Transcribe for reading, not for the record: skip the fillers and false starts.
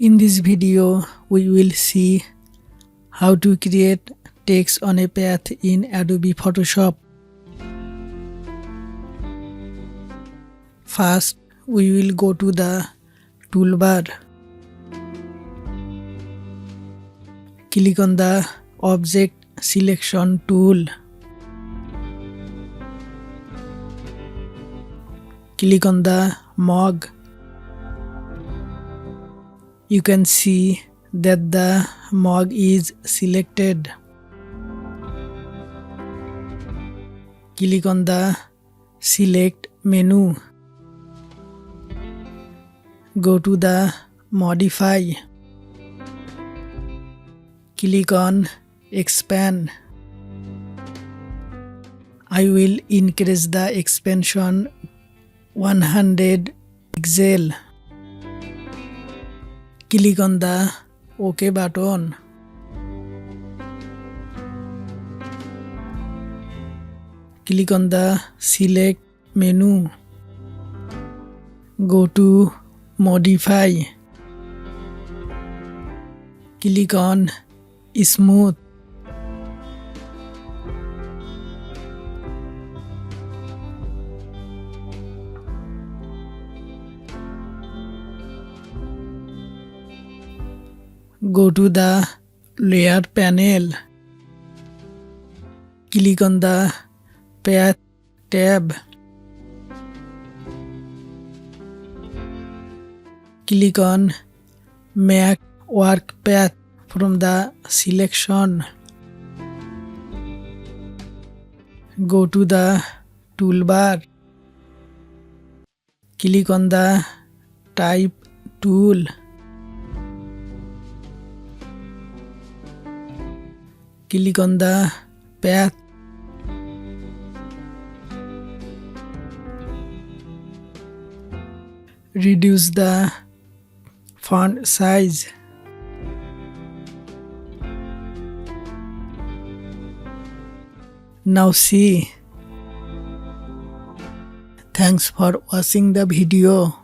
In this video, we will see how to create text on a path in Adobe Photoshop. First, we will go to the toolbar. Click on the Object Selection tool. Click on the mog. You can see that the mog is selected. Click on the Select menu. Go to the Modify. Click on Expand. I will increase the expansion 100 pixel. Click on the OK button. Click on the Select menu. Go to Modify. Click on Smooth. Go to the Layer panel. Click on the Path tab. Click on Make Work Path from the selection. Go to the toolbar. Click on the Type tool. Click on the path. Reduce the font size. Now see. Thanks for watching the video.